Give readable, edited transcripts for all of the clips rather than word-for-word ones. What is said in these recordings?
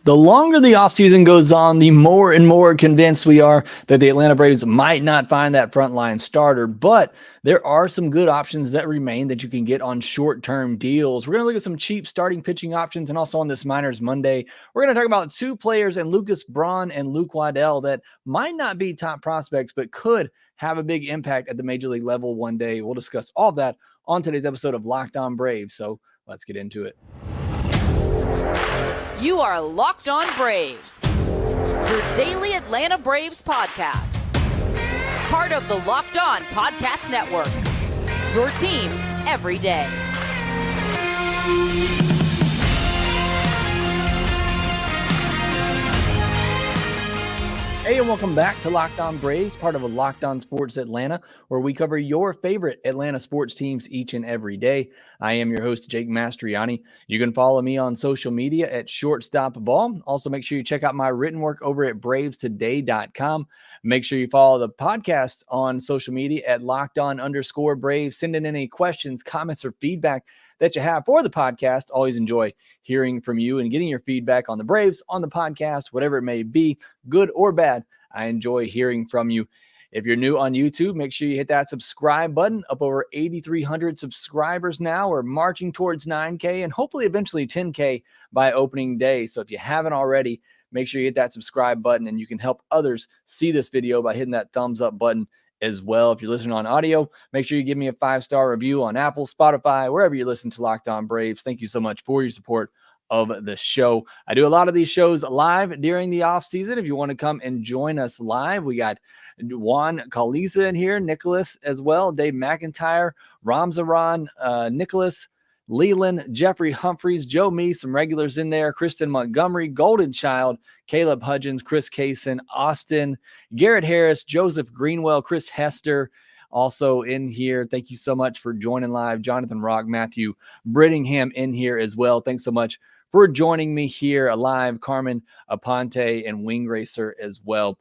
The longer the offseason goes on, the more and more convinced we are that the Atlanta Braves might not find that frontline starter, but there are some good options that remain that you can get on short-term deals. We're going to look at some cheap starting pitching options, and also on this Minors Monday, we're going to talk about two players in Lucas Braun and Luke Waddell that might not be top prospects, but could have a big impact at the major league level one day. We'll discuss all of that on today's episode of Locked On Braves, so let's get into it. You are Locked On Braves, your daily Atlanta Braves podcast. Part of the Locked On Podcast Network, your team every day. Hey, and welcome back to Locked On Braves, part of a Locked On Sports Atlanta, where we cover your favorite Atlanta sports teams each and every day. I am your host, Jake Mastriani. You can follow me on social media at ShortstopBall. Also, make sure you check out my written work over at BravesToday.com. Make sure you follow the podcast on social media at LockedOn_Braves. Send in any questions, comments, or feedback that you have for the podcast. Always enjoy hearing from you and getting your feedback on the Braves, on the podcast, whatever it may be, good or bad. I enjoy hearing from you. If you're new on YouTube, make sure you hit that subscribe button. Up over 8,300 subscribers now. We're marching towards 9K and hopefully eventually 10K by opening day. So if you haven't already, make sure you hit that subscribe button, and you can help others see this video by hitting that thumbs up button as well. If you're listening on audio, make sure you give me a 5-star review on Apple, Spotify, wherever you listen to Locked On Braves. Thank you so much for your support of the show. I do a lot of these shows live during the off season. If you want to come and join us live, we got Juan Calisa in here, Nicholas as well, Dave McIntyre, Ramzaran, Nicholas, Leland, Jeffrey Humphreys, Joe Me, some regulars in there, Kristen Montgomery, Golden Child, Caleb Hudgens, Chris Kaysen, Austin, Garrett Harris, Joseph Greenwell, Chris Hester, also in here. Thank you so much for joining live. Jonathan Rock, Matthew Brittingham in here as well. Thanks so much for joining me here live. Carmen Aponte and Wing Racer as well.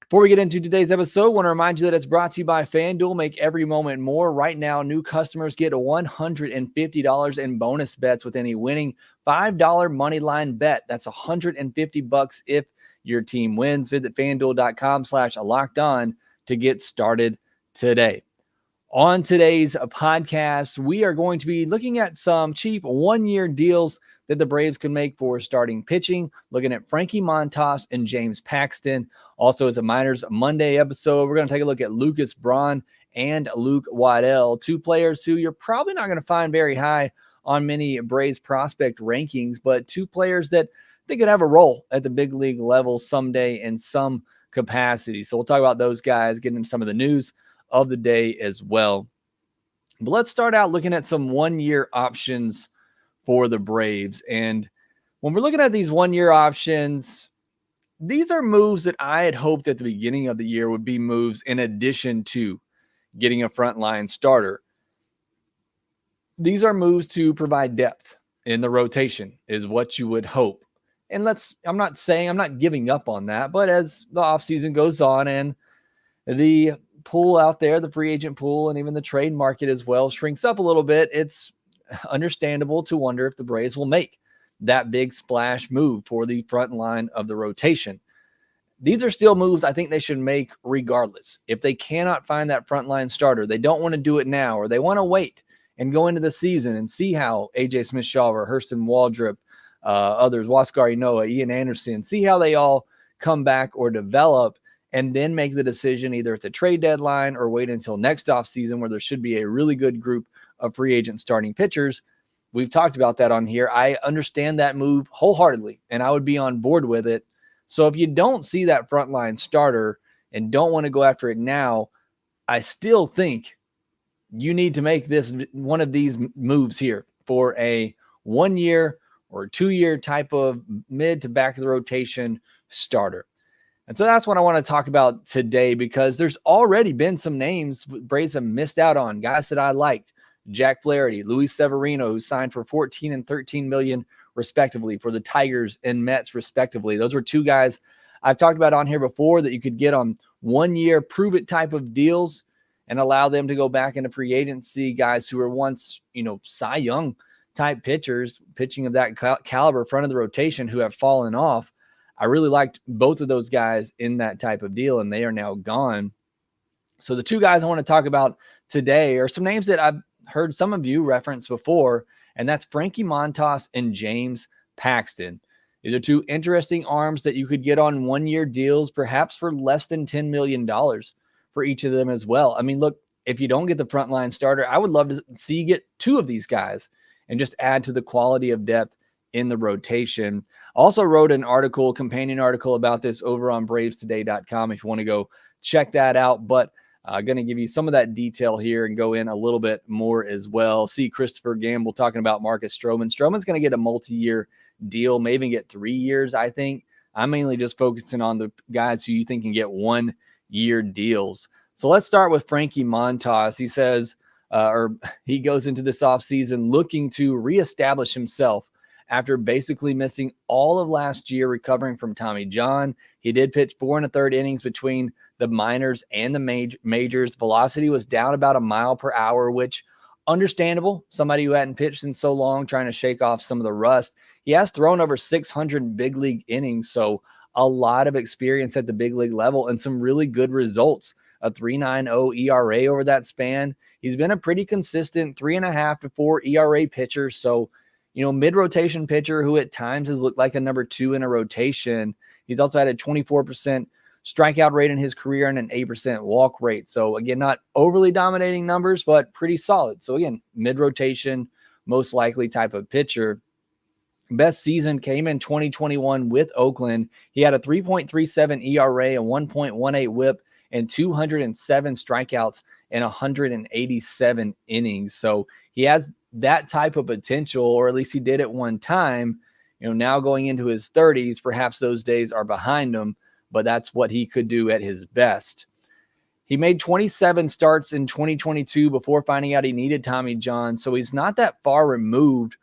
Before we get into today's episode, I want to remind you that it's brought to you by FanDuel. Make every moment more. Right now, new customers get $150 in bonus bets with any winning $5 moneyline bet. That's $150 if your team wins. Visit FanDuel.com/lockedon to get started today. On today's podcast, we are going to be looking at some cheap one-year deals that the Braves can make for starting pitching, looking at Frankie Montas and James Paxton. Also, as a Minors Monday episode, we're going to take a look at Lucas Braun and Luke Waddell, two players who you're probably not going to find very high on many Braves prospect rankings, but two players that they could have a role at the big league level someday in some capacity. So we'll talk about those guys, getting into some of the news of the day as well. But let's start out looking at some one-year options for the Braves. And when we're looking at these one-year options, these are moves that I had hoped at the beginning of the year would be moves in addition to getting a frontline starter. These are moves to provide depth in the rotation is what you would hope. And I'm not giving up on that, but as the offseason goes on and the pool out there, the free agent pool, and even the trade market as well shrinks up a little bit, it's understandable to wonder if the Braves will make that big splash move for the front line of the rotation. These are still moves I think they should make regardless. If they cannot find that frontline starter, they don't want to do it now, or they want to wait and go into the season and see how A.J. Smith-Shawver, Hurston Waldrop, others, Huascar Ynoa, Ian Anderson, see how they all come back or develop, and then make the decision either at the trade deadline or wait until next offseason where there should be a really good group of free agent starting pitchers. We've talked about that on here. I understand that move wholeheartedly, and I would be on board with it. So if you don't see that frontline starter and don't want to go after it now, I still think you need to make this one of these moves here for a 1-year or 2-year type of mid to back of the rotation starter. And so that's what I want to talk about today, because there's already been some names Braves have missed out on, guys that I liked. Jack Flaherty, Luis Severino, who signed for $14 and $13 million respectively for the Tigers and Mets respectively. Those were two guys I've talked about on here before that you could get on 1-year prove-it type of deals and allow them to go back into free agency, guys who were once, Cy Young type pitchers, pitching of that caliber, front of the rotation, who have fallen off. I really liked both of those guys in that type of deal, and they are now gone. So the two guys I want to talk about today are some names that I've heard some of you reference before, and that's Frankie Montas and James Paxton. These are two interesting arms that you could get on one-year deals, perhaps for less than $10 million for each of them as well. I mean, look, if you don't get the frontline starter, I would love to see you get two of these guys and just add to the quality of depth in the rotation. Also wrote an article, companion article about this over on bravestoday.com if you want to go check that out. But going to give you some of that detail here and go in a little bit more as well. See Christopher Gamble talking about Marcus Stroman. Stroman's going to get a multi-year deal, may even get 3 years, I think. I'm mainly just focusing on the guys who you think can get 1 year deals. So let's start with Frankie Montas. He says, he goes into this offseason looking to reestablish himself after basically missing all of last year, recovering from Tommy John. He did pitch 4 1/3 innings between the minors and the majors. Velocity was down about a mile per hour, which understandable. Somebody who hadn't pitched in so long, trying to shake off some of the rust. He has thrown over 600 big league innings, so a lot of experience at the big league level and some really good results. A 3.90 ERA over that span. He's been a pretty consistent 3.5 to 4 ERA pitcher. So, mid-rotation pitcher who at times has looked like a number 2 in a rotation. He's also had a 24% strikeout rate in his career and an 8% walk rate. So again, not overly dominating numbers, but pretty solid. So again, mid-rotation, most likely type of pitcher. Best season came in 2021 with Oakland. He had a 3.37 ERA, a 1.18 whip, and 207 strikeouts in 187 innings. So he has that type of potential, or at least he did at one time. Now going into his 30s, perhaps those days are behind him, but that's what he could do at his best. He made 27 starts in 2022 before finding out he needed Tommy John, so he's not that far removed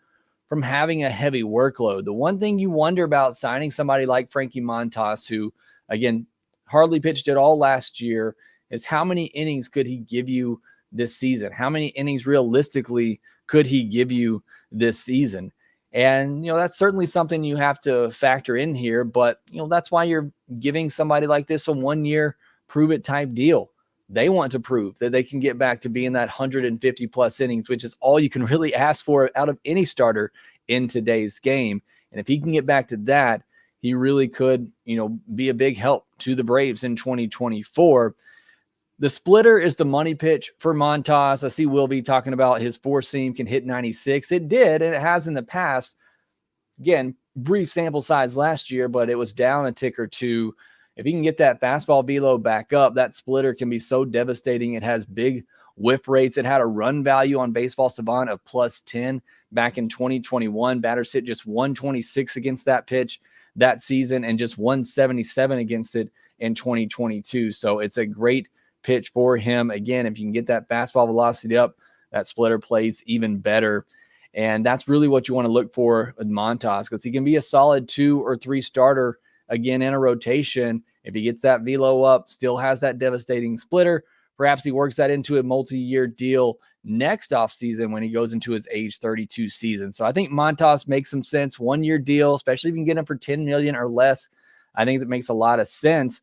from having a heavy workload. The one thing you wonder about signing somebody like Frankie Montas, who, again, hardly pitched at all last year, is how many innings could he give you this season? How many innings realistically could he give you this season? And, that's certainly something you have to factor in here, but, that's why you're giving somebody like this a 1 year prove it type deal. They want to prove that they can get back to being that 150 plus innings, which is all you can really ask for out of any starter in today's game. And if he can get back to that, he really could, be a big help to the Braves in 2024. The splitter is the money pitch for Montas. I see Will be talking about his four seam can hit 96. It did, and it has in the past. Again, brief sample size last year, but it was down a tick or two. If he can get that fastball velo back up, that splitter can be so devastating. It has big whiff rates. It had a run value on Baseball Savant of +10 back in 2021. Batters hit just 126 against that pitch that season and just 177 against it in 2022. So it's a great pitch for him. Again, if you can get that fastball velocity up, that splitter plays even better. And that's really what you want to look for with Montas, because he can be a solid 2 or 3 starter again in a rotation. If he gets that velo up, still has that devastating splitter, perhaps he works that into a multi-year deal next offseason when he goes into his age 32 season. So I think Montas makes some sense. 1 year deal, especially if you can get him for $10 million or less. I think that makes a lot of sense.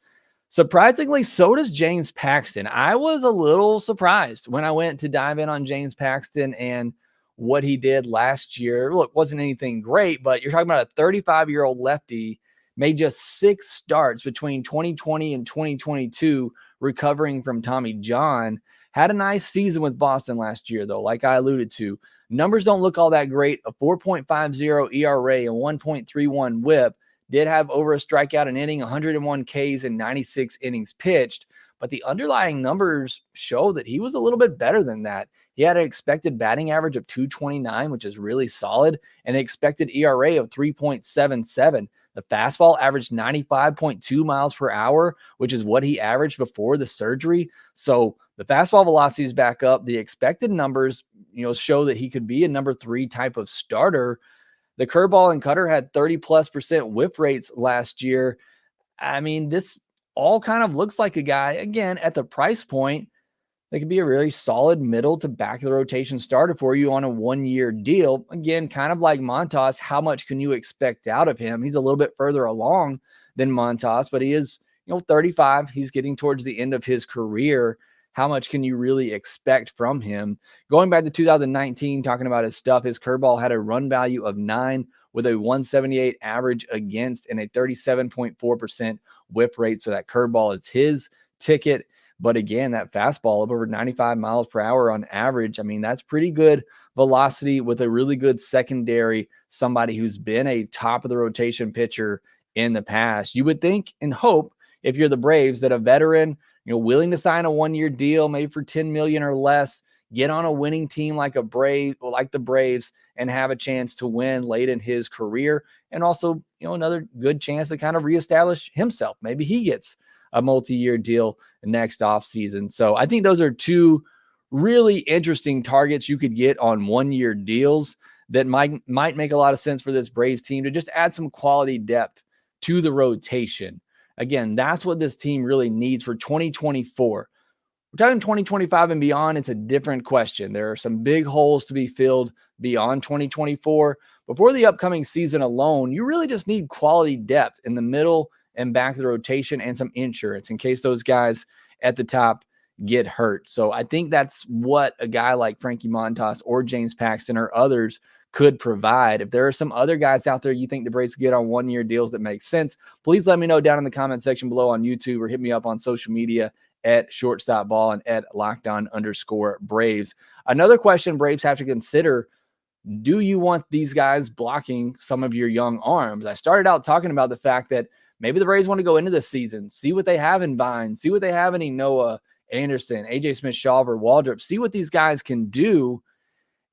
Surprisingly, so does James Paxton. I was a little surprised when I went to dive in on James Paxton and what he did last year. Look, wasn't anything great, but you're talking about a 35-year-old lefty, made just 6 starts between 2020 and 2022, recovering from Tommy John. Had a nice season with Boston last year, though, like I alluded to. Numbers don't look all that great. A 4.50 ERA, a 1.31 whip. Did have over a strikeout an inning, 101 Ks and 96 innings pitched. But the underlying numbers show that he was a little bit better than that. He had an expected batting average of 229, which is really solid, and an expected ERA of 3.77. The fastball averaged 95.2 miles per hour, which is what he averaged before the surgery. So the fastball velocity is back up. The expected numbers, show that he could be a number 3 type of starter. The curveball and cutter had 30+% whiff rates last year. I mean, this all kind of looks like a guy, again, at the price point that could be a really solid middle to back of the rotation starter for you on a 1-year deal. Again, kind of like Montas, how much can you expect out of him? He's a little bit further along than Montas, but he is, 35. He's getting towards the end of his career. How much can you really expect from him? Going back to 2019, talking about his stuff, his curveball had a run value of 9 with a 178 average against and a 37.4% whip rate. So that curveball is his ticket. But again, that fastball of over 95 miles per hour on average, I mean, that's pretty good velocity with a really good secondary, somebody who's been a top of the rotation pitcher in the past. You would think and hope, if you're the Braves, that a veteran, willing to sign a 1-year deal, maybe for $10 million or less, get on a winning team like the Braves and have a chance to win late in his career. And also, another good chance to kind of reestablish himself. Maybe he gets a multi-year deal next offseason. So I think those are two really interesting targets you could get on 1-year deals that might make a lot of sense for this Braves team to just add some quality depth to the rotation. Again, that's what this team really needs for 2024. We're talking 2025 and beyond, it's a different question. There are some big holes to be filled beyond 2024. But for the upcoming season alone, you really just need quality depth in the middle and back of the rotation and some insurance in case those guys at the top get hurt. So I think that's what a guy like Frankie Montas or James Paxton or others could provide. If there are some other guys out there you think the Braves get on 1-year deals that make sense, please let me know down in the comment section below on YouTube or hit me up on social media at shortstopball and at lockdown_Braves. Another question Braves have to consider: do you want these guys blocking some of your young arms? I started out talking about the fact that maybe the Braves want to go into this season, see what they have in Vine, see what they have in Noah, Anderson, AJ Smith-Shawver, Waldrop, see what these guys can do,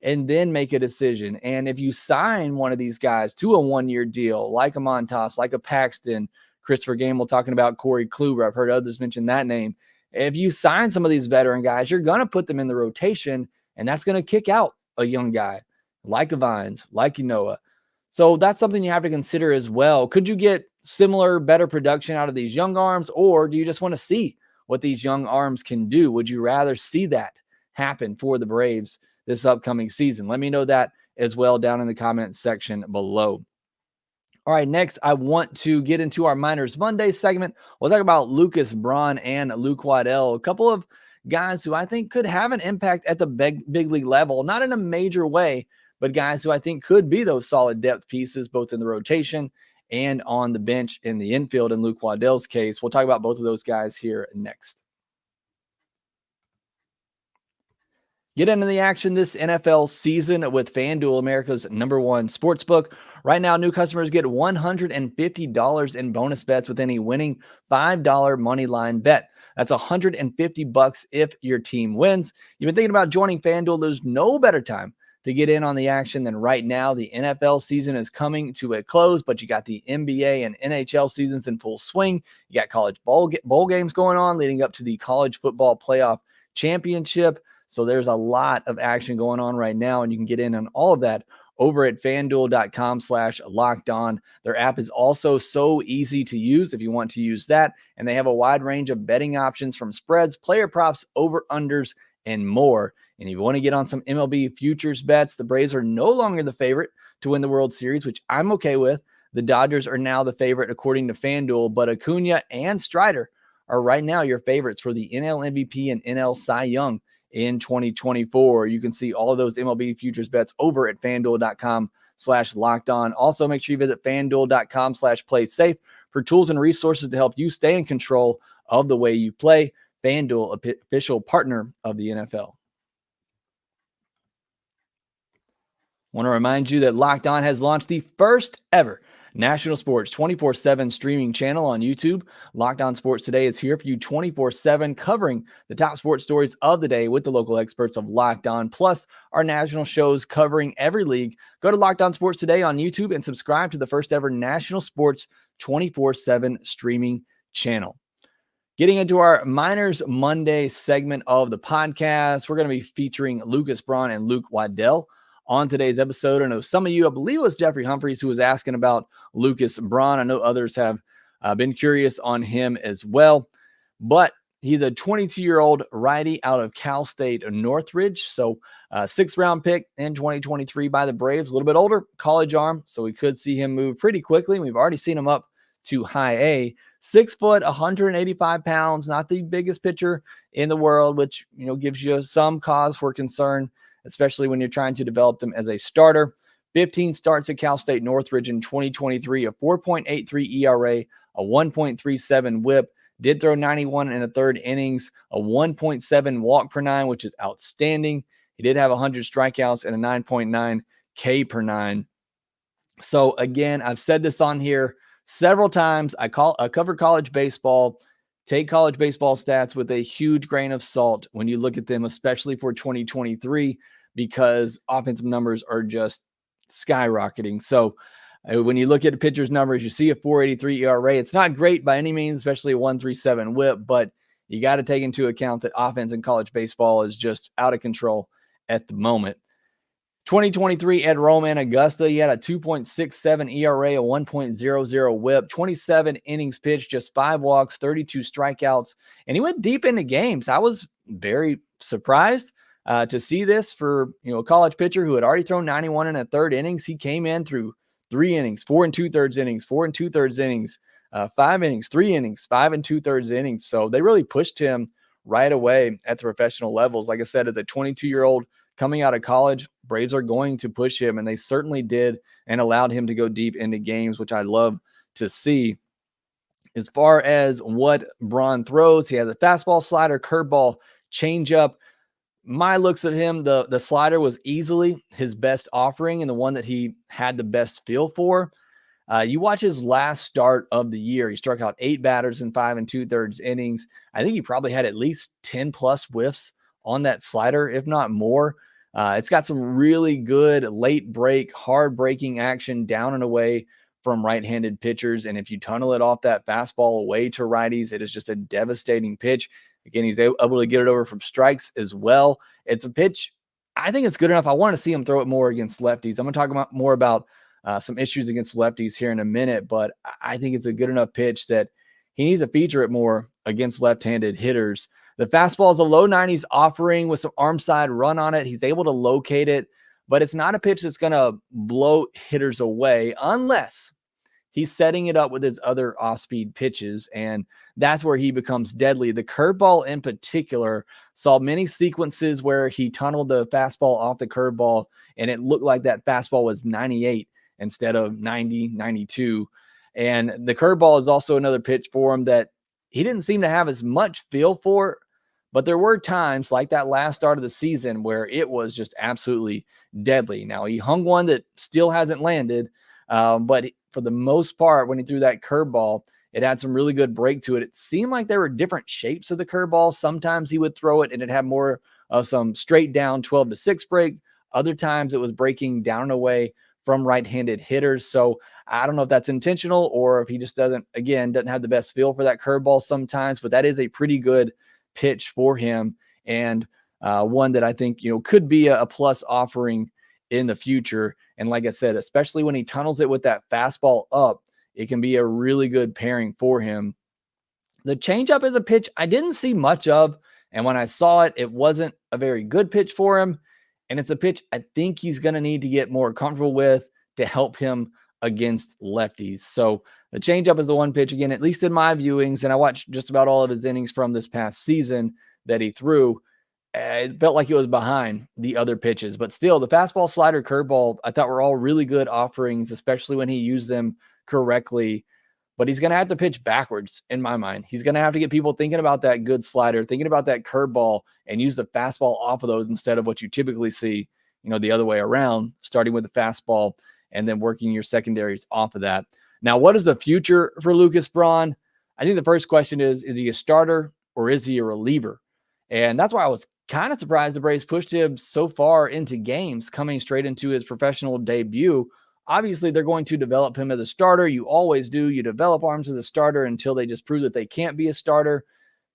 and then make a decision. And if you sign one of these guys to a 1-year deal, like a Montas, like a Paxton, Christopher Gamble talking about Corey Kluber, I've heard others mention that name. If you sign some of these veteran guys, you're going to put them in the rotation, and that's going to kick out a young guy like a Vines, like Noah. So that's something you have to consider as well. Could you get similar, better production out of these young arms, or do you just want to see what these young arms can do? Would you rather see that happen for the Braves this upcoming season? Let me know that as well down in the comments section below. All right, next, I want to get into our Minors Monday segment. We'll talk about Lucas Braun and Luke Waddell, a couple of guys who I think could have an impact at the big league level, not in a major way, but guys who I think could be those solid depth pieces, both in the rotation and on the bench in the infield. In Luke Waddell's case, we'll talk about both of those guys here next. Get into the action this NFL season with FanDuel, America's #1 sportsbook. Right now, new customers get $150 in bonus bets with any winning $5 money line bet. That's $150 if your team wins. You've been thinking about joining FanDuel. There's no better time to get in on the action than right now. The NFL season is coming to a close, but you got the NBA and NHL seasons in full swing. You got college bowl games going on leading up to the college football playoff championship. So there's a lot of action going on right now, and you can get in on all of that over at FanDuel.com/lockedon. Their app is also so easy to use if you want to use that, and they have a wide range of betting options from spreads, player props, over-unders, and more. And if you want to get on some MLB futures bets, the Braves are no longer the favorite to win the World Series, which I'm okay with. The Dodgers are now the favorite according to FanDuel, but Acuna and Strider are right now your favorites for the NL MVP and NL Cy Young in 2024. You can see all of those MLB futures bets over at FanDuel.com/lockedon. Also, make sure you visit FanDuel.com/playsafe for tools and resources to help you stay in control of the way you play. FanDuel, official partner of the NFL. Want to remind you that Locked On has launched the first ever national sports 24/7 streaming channel on YouTube. Locked On Sports Today is here for you 24/7, covering the top sports stories of the day with the local experts of Locked On, plus our national shows covering every league. Go to Locked On Sports Today on YouTube and subscribe to the first ever national sports 24/7 streaming channel. Getting into our Minors Monday segment of the podcast, we're going to be featuring Lucas Braun and Luke Waddell on today's episode. I know some of you, I believe it was Jeffrey Humphreys, who was asking about Lucas Braun. I know others have been curious on him as well. But He's a 22-year-old righty out of Cal State Northridge. So 6th-round pick in 2023 by the Braves. A little bit older, college arm, so we could see him move pretty quickly. We've already seen him up to high A. 6 foot, 185 pounds, not the biggest pitcher in the world, which gives you some cause for concern, especially when you're trying to develop them as a starter. 15 starts at Cal State Northridge in 2023, a 4.83 ERA, a 1.37 WHIP. Did throw 91 in the 3rd innings, a 1.7 walk per 9, which is outstanding. He did have 100 strikeouts and a 9.9 K per 9. So again, I've said this on here several times. I cover college baseball. Take college baseball stats with a huge grain of salt when you look at them, especially for 2023, because offensive numbers are just skyrocketing. So when you look at the pitcher's numbers, you see a 4.83 ERA. It's not great by any means, especially a 1.37 WHIP, but you got to take into account that offense in college baseball is just out of control at the moment. 2023 at Roman Augusta, he had a 2.67 ERA, a 1.00 WHIP, 27 innings pitched, just 5 walks, 32 strikeouts, and he went deep into games. I was very surprised to see this for a college pitcher who had already thrown 91 in the 3rd innings. He came in through 3 innings, 4 2/3 innings, 4 2/3 innings, 5 innings, 3 innings, 5 2/3 innings. So they really pushed him right away at the professional levels. Like I said, as a 22-year-old coming out of college, Braves are going to push him, and they certainly did, and allowed him to go deep into games, which I love to see. As far as what Braun throws, he has a fastball, slider, curveball, changeup. My looks at him, the slider was easily his best offering and the one that he had the best feel for. You watch his last start of the year. He struck out 8 batters in 5 2/3 innings. I think he probably had at least 10 plus whiffs on that slider, if not more. It's got some really good late break, hard breaking action down and away from right-handed pitchers. And if you tunnel it off that fastball away to righties, it is just a devastating pitch. Again, he's able to get it over from strikes as well. It's a pitch. I think it's good enough. I want to see him throw it more against lefties. I'm going to talk more about some issues against lefties here in a minute, but I think it's a good enough pitch that he needs to feature it more against left-handed hitters. The fastball is a low 90s offering with some arm side run on it. He's able to locate it, but it's not a pitch that's going to blow hitters away unless he's setting it up with his other off-speed pitches, and that's where he becomes deadly. The curveball in particular saw many sequences where he tunneled the fastball off the curveball, and it looked like that fastball was 98 instead of 90, 92. And the curveball is also another pitch for him that he didn't seem to have as much feel for, but there were times like that last start of the season where it was just absolutely deadly. Now, he hung one that still hasn't landed, but for the most part, when he threw that curveball, it had some really good break to it. It seemed like there were different shapes of the curveball. Sometimes he would throw it and it had more of some straight down 12-6 break. Other times it was breaking down and away from right-handed hitters. So I don't know if that's intentional or if he just doesn't have the best feel for that curveball sometimes, but that is a pretty good pitch for him, and one that I think could be a plus offering in the future. And like I said, especially when he tunnels it with that fastball up, it can be a really good pairing for him. The changeup is a pitch I didn't see much of, and when I saw it, it wasn't a very good pitch for him, and it's a pitch I think he's going to need to get more comfortable with to help him against lefties. So the changeup is the one pitch, again, at least in my viewings, and I watched just about all of his innings from this past season that he threw. It felt like it was behind the other pitches, but still the fastball, slider, curveball, I thought were all really good offerings, especially when he used them correctly. But he's going to have to pitch backwards in my mind. He's going to have to get people thinking about that good slider, thinking about that curveball, and use the fastball off of those instead of what you typically see, the other way around, starting with the fastball and then working your secondaries off of that. Now, what is the future for Lucas Braun? I think the first question is he a starter or is he a reliever? And that's why I was kind of surprised the Braves pushed him so far into games, coming straight into his professional debut. Obviously, they're going to develop him as a starter. You always do. You develop arms as a starter until they just prove that they can't be a starter.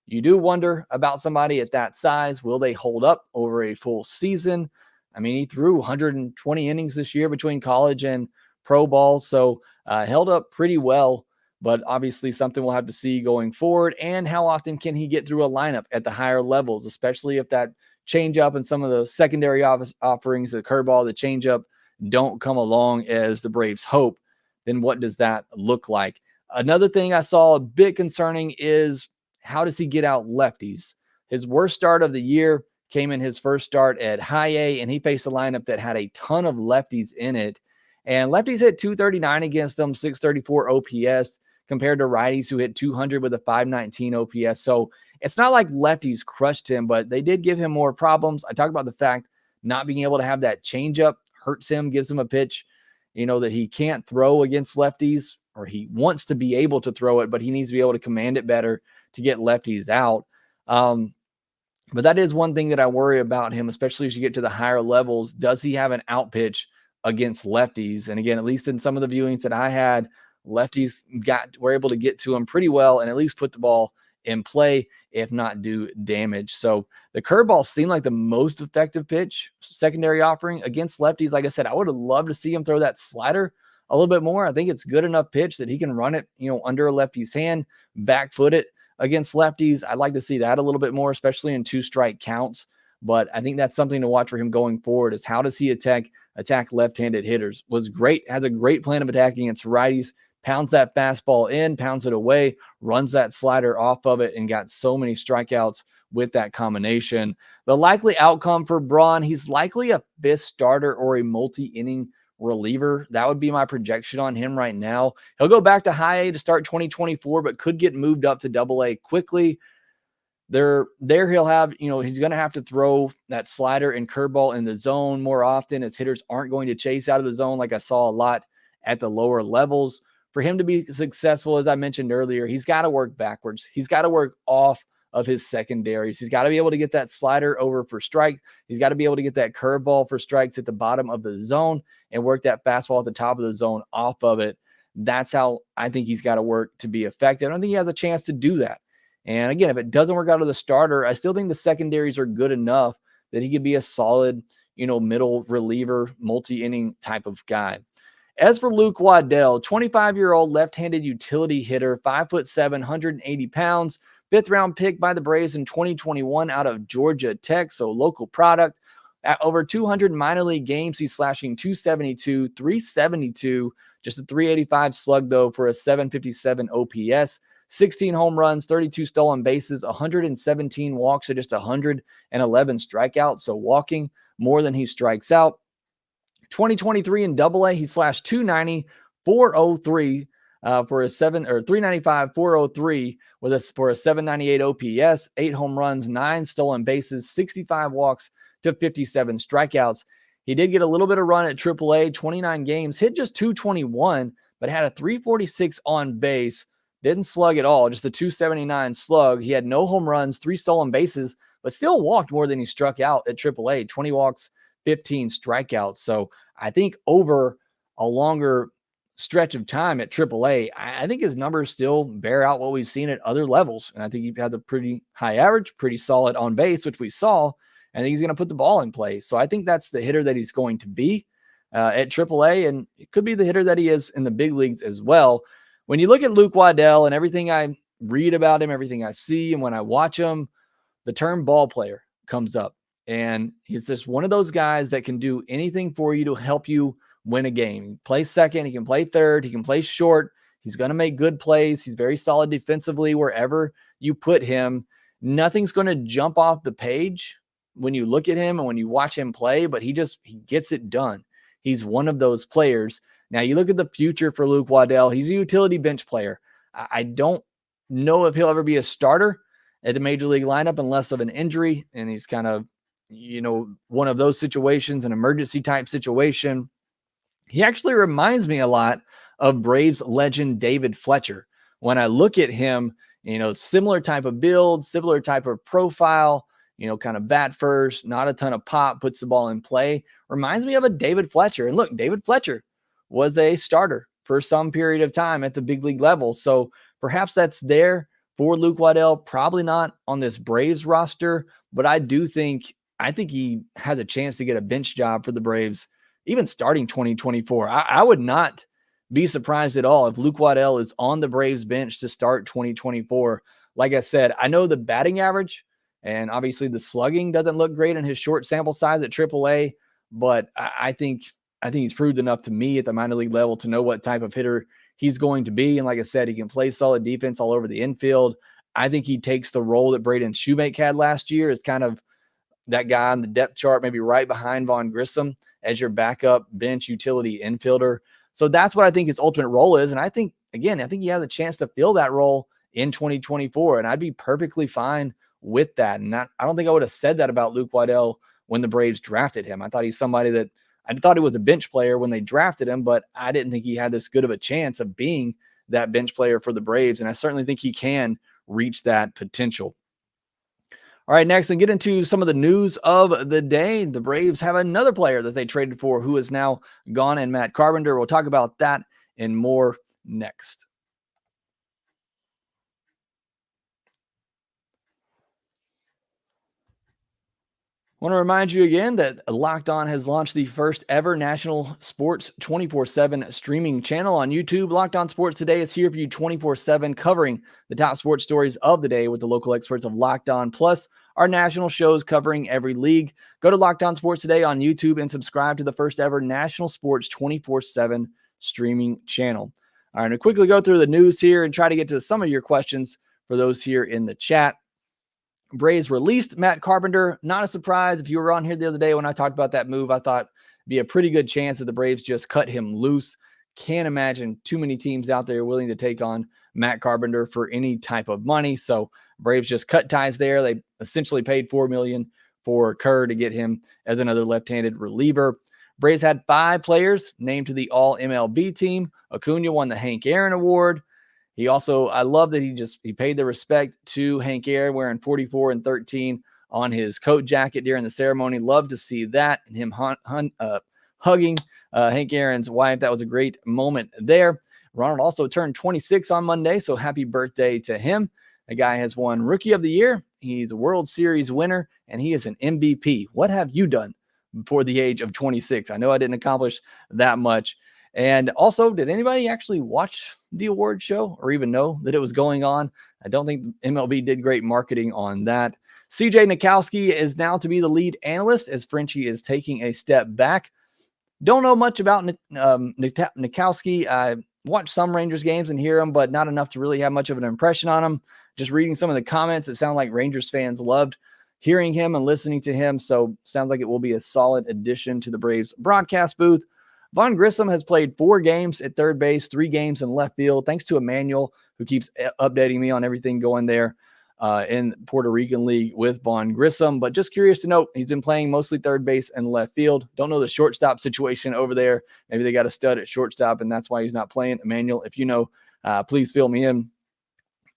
You do wonder about somebody at that size. Will they hold up over a full season? I mean, he threw 120 innings this year between college and pro ball, so held up pretty well. but obviously something we'll have to see going forward. And how often can he get through a lineup at the higher levels, especially if that changeup and some of the secondary offerings, the curveball, the changeup, don't come along as the Braves hope. Then what does that look like? Another thing I saw a bit concerning is how does he get out lefties? His worst start of the year came in his first start at high A, and he faced a lineup that had a ton of lefties in it. And lefties hit 239 against them, 634 OPS, compared to righties who hit 200 with a 519 OPS. So it's not like lefties crushed him, but they did give him more problems. I talked about the fact not being able to have that changeup hurts him, gives him a pitch, that he can't throw against lefties, or he wants to be able to throw it, but he needs to be able to command it better to get lefties out. But that is one thing that I worry about him, especially as you get to the higher levels. Does he have an out pitch against lefties? And again, at least in some of the viewings that I had, lefties were able to get to him pretty well and at least put the ball in play, if not do damage. So the curveball seemed like the most effective pitch, secondary offering against lefties. Like I said, I would have loved to see him throw that slider a little bit more. I think it's good enough pitch that he can run it, under a lefty's hand, back foot it against lefties. I'd like to see that a little bit more, especially in 2-strike counts. But I think that's something to watch for him going forward, is how does he attack left-handed hitters. Was great, has a great plan of attack against righties, pounds that fastball in, pounds it away, runs that slider off of it, and got so many strikeouts with that combination. The likely outcome for Braun, he's likely a 5th starter or a multi-inning reliever. That would be my projection on him right now. He'll go back to high A to start 2024, but could get moved up to double A quickly. There he'll have, he's going to have to throw that slider and curveball in the zone more often, as hitters aren't going to chase out of the zone like I saw a lot at the lower levels. For him to be successful, as I mentioned earlier, he's got to work backwards. He's got to work off of his secondaries. He's got to be able to get that slider over for strike. He's got to be able to get that curveball for strikes at the bottom of the zone and work that fastball at the top of the zone off of it. That's how I think he's got to work to be effective. I don't think he has a chance to do that. And again, if it doesn't work out of the starter, I still think the secondaries are good enough that he could be a solid, middle reliever, multi-inning type of guy. As for Luke Waddell, 25-year-old left-handed utility hitter, 5'7", 180 pounds, 5th-round pick by the Braves in 2021 out of Georgia Tech, so local product. At over 200 minor league games, he's slashing 272, 372, just a 385 slug, though, for a 757 OPS. 16 home runs, 32 stolen bases, 117 walks, so just 111 strikeouts, so walking more than he strikes out. 2023 in Double A, he slashed 290, 403 for a 395, 403 for a 798 OPS, 8 home runs, 9 stolen bases, 65 walks to 57 strikeouts. He did get a little bit of run at AAA, 29 games, hit just 221, but had a 346 on base. Didn't slug at all, just a 279 slug. He had no home runs, 3 stolen bases, but still walked more than he struck out at AAA, 20 walks, 15 strikeouts. So I think over a longer stretch of time at AAA, I think his numbers still bear out what we've seen at other levels. And I think he had a pretty high average, pretty solid on base, which we saw. I think he's going to put the ball in play. So I think that's the hitter that he's going to be at AAA, and it could be the hitter that he is in the big leagues as well. When you look at Luke Waddell and everything I read about him, everything I see, and when I watch him, the term ball player comes up. And he's just one of those guys that can do anything for you to help you win a game. He can play second, he can play third, he can play short. He's going to make good plays. He's very solid defensively wherever you put him. Nothing's going to jump off the page when you look at him and when you watch him play, but he gets it done. He's one of those players. Now, you look at the future for Luke Waddell. He's a utility bench player. I don't know if he'll ever be a starter at the major league lineup unless of an injury, and he's kind of, one of those situations, an emergency type situation. He actually reminds me a lot of Braves legend David Fletcher. When I look at him, similar type of build, similar type of profile, kind of bat first, not a ton of pop, puts the ball in play. Reminds me of a David Fletcher. And look, David Fletcher was a starter for some period of time at the big league level. So perhaps that's there for Luke Waddell. Probably not on this Braves roster, but I think he has a chance to get a bench job for the Braves, even starting 2024. I would not be surprised at all if Luke Waddell is on the Braves bench to start 2024. Like I said, I know the batting average and obviously the slugging doesn't look great in his short sample size at AAA, but I think he's proved enough to me at the minor league level to know what type of hitter he's going to be. And like I said, he can play solid defense all over the infield. I think he takes the role that Braden Shoemake had last year as kind of that guy on the depth chart, maybe right behind Vaughn Grissom as your backup bench utility infielder. So that's what I think his ultimate role is. And I think he has a chance to fill that role in 2024. And I'd be perfectly fine with that. And I don't think I would have said that about Luke Waddell when the Braves drafted him. I thought he's somebody that I thought he was a bench player when they drafted him, but I didn't think he had this good of a chance of being that bench player for the Braves. And I certainly think he can reach that potential. All right, next, and get into some of the news of the day. The Braves have another player that they traded for who is now gone, and Matt Carpenter. We'll talk about that and more next. I want to remind you again that Locked On has launched the first ever national sports 24/7 streaming channel on YouTube. Locked On Sports Today is here for you 24/7, covering the top sports stories of the day with the local experts of Locked On, plus our national shows covering every league. Go to Locked On Sports Today on YouTube and subscribe to the first ever national sports 24/7 streaming channel. All right, I'm going to quickly go through the news here and try to get to some of your questions for those here in the chat. Braves released Matt Carpenter. Not a surprise. If you were on here the other day when I talked about that move, I thought it'd be a pretty good chance that the Braves just cut him loose. Can't imagine too many teams out there willing to take on Matt Carpenter for any type of money. So Braves just cut ties there. They essentially paid $4 million for Kerr to get him as another left-handed reliever. Braves had 5 players named to the All-MLB team. Acuna won the Hank Aaron Award. He also, I love that he paid the respect to Hank Aaron, wearing 44 and 13 on his coat jacket during the ceremony. Love to see that, and him hugging Hank Aaron's wife. That was a great moment there. Ronald also turned 26 on Monday, so happy birthday to him. The guy has won Rookie of the Year. He's a World Series winner, and he is an MVP. What have you done before the age of 26? I know I didn't accomplish that much. And also, did anybody actually watch the award show or even know that it was going on? I don't think MLB did great marketing on that. CJ Nikowski is now to be the lead analyst as Frenchie is taking a step back. Don't know much about Nikowski. I watched some Rangers games and hear him, but not enough to really have much of an impression on him. Just reading some of the comments, it sounded like Rangers fans loved hearing him and listening to him. So sounds like it will be a solid addition to the Braves broadcast booth. Vaughn Grissom has played 4 games at third base, 3 games in left field, thanks to Emmanuel, who keeps updating me on everything going there in Puerto Rican League with Vaughn Grissom. But just curious to note, he's been playing mostly third base and left field. Don't know the shortstop situation over there. Maybe they got a stud at shortstop, and that's why he's not playing. Emmanuel, if you know, please fill me in.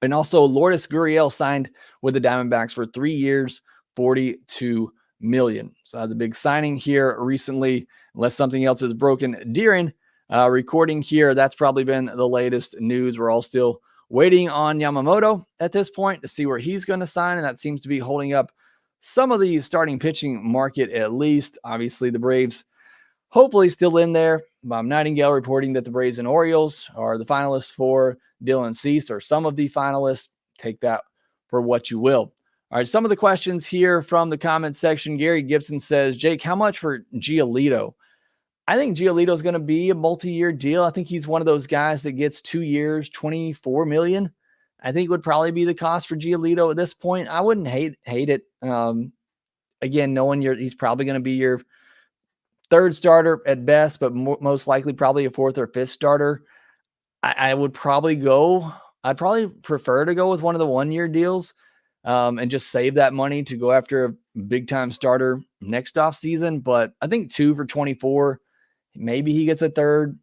And also, Lourdes Gurriel signed with the Diamondbacks for 3 years, $42 million. So that's a big signing here recently, unless something else is broken during recording here. That's probably been the latest news. We're all still waiting on Yamamoto at this point to see where he's going to sign, and that seems to be holding up some of the starting pitching market at least. Obviously, the Braves hopefully still in there. Bob Nightingale reporting that the Braves and Orioles are the finalists for Dylan Cease, or some of the finalists. Take that for what you will. All right, some of the questions here from the comment section. Gary Gibson says, Jake, how much for Giolito? I think Giolito is going to be a multi-year deal. I think he's one of those guys that gets 2 years, $24 million. I think would probably be the cost for Giolito at this point. I wouldn't hate it. Again, knowing he's probably going to be your third starter at best, but most likely probably a fourth or fifth starter. I'd probably prefer to go with one of the 1-year deals. And just save that money to go after a big-time starter next offseason. But I think 2 for 24, maybe he gets a third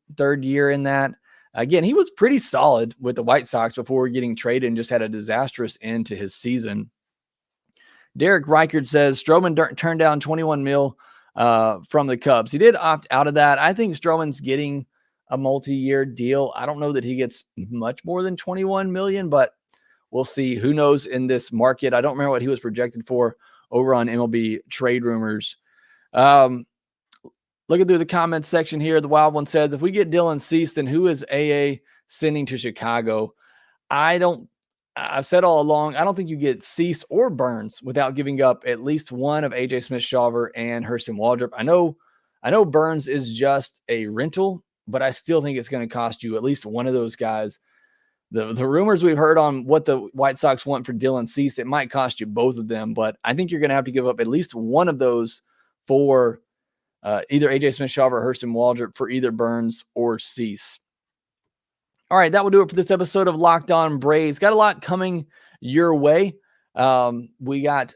year in that. Again, he was pretty solid with the White Sox before getting traded and just had a disastrous end to his season. Derek Reichard says Stroman turned down $21 million from the Cubs. He did opt out of that. I think Stroman's getting a multi-year deal. I don't know that he gets much more than $21 million, but we'll see. Who knows in this market? I don't remember what he was projected for over on MLB Trade Rumors. Looking looking through the comments section here, the Wild One says, if we get Dylan Cease, then who is AA sending to Chicago? I've said all along, I don't think you get Cease or Burns without giving up at least one of AJ Smith-Shawver and Hurston Waldrop. I know Burns is just a rental, but I still think it's going to cost you at least one of those guys. The rumors we've heard on what the White Sox want for Dylan Cease, it might cost you both of them, but I think you're going to have to give up at least one of those for either AJ Smith-Shawver or Hurston Waldrop for either Burns or Cease. All right, that will do it for this episode of Locked On Braves. Got a lot coming your way. We got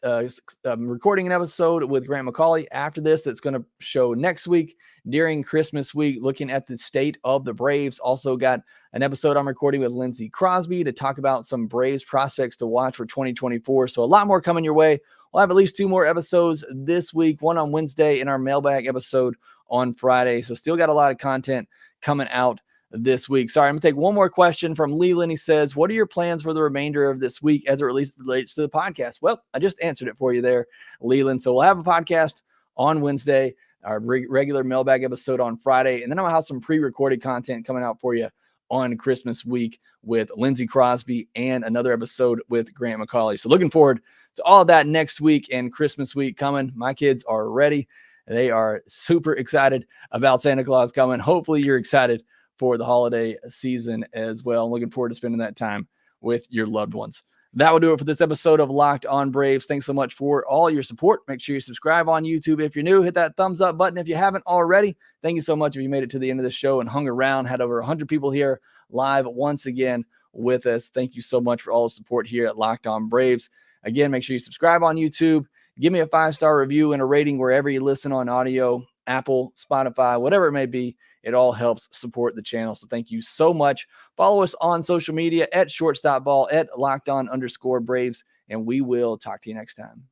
recording an episode with Grant McCauley after this that's going to show next week during Christmas week, looking at the state of the Braves. Also got an episode I'm recording with Lindsey Crosby to talk about some Braves prospects to watch for 2024. So a lot more coming your way. We'll have at least 2 more episodes this week, one on Wednesday and our mailbag episode on Friday. So still got a lot of content coming out this week. Sorry, I'm going to take one more question from Leland. He says, what are your plans for the remainder of this week as it relates to the podcast? Well, I just answered it for you there, Leland. So we'll have a podcast on Wednesday, our regular mailbag episode on Friday, and then I'll have some pre-recorded content coming out for you on Christmas week with Lindsey Crosby and another episode with Grant McCauley. So looking forward to all of that next week and Christmas week coming. My kids are ready. They are super excited about Santa Claus coming. Hopefully you're excited for the holiday season as well. I'm looking forward to spending that time with your loved ones. That will do it for this episode of Locked On Braves. Thanks so much for all your support. Make sure you subscribe on YouTube if you're new. Hit that thumbs up button if you haven't already. Thank you so much if you made it to the end of the show and hung around. Had over 100 people here live once again with us. Thank you so much for all the support here at Locked On Braves. Again, make sure you subscribe on YouTube. Give me a 5-star review and a rating wherever you listen on audio, Apple, Spotify, whatever it may be. It all helps support the channel. So thank you so much. Follow us on social media at shortstopball, at LockedOn_Braves, and we will talk to you next time.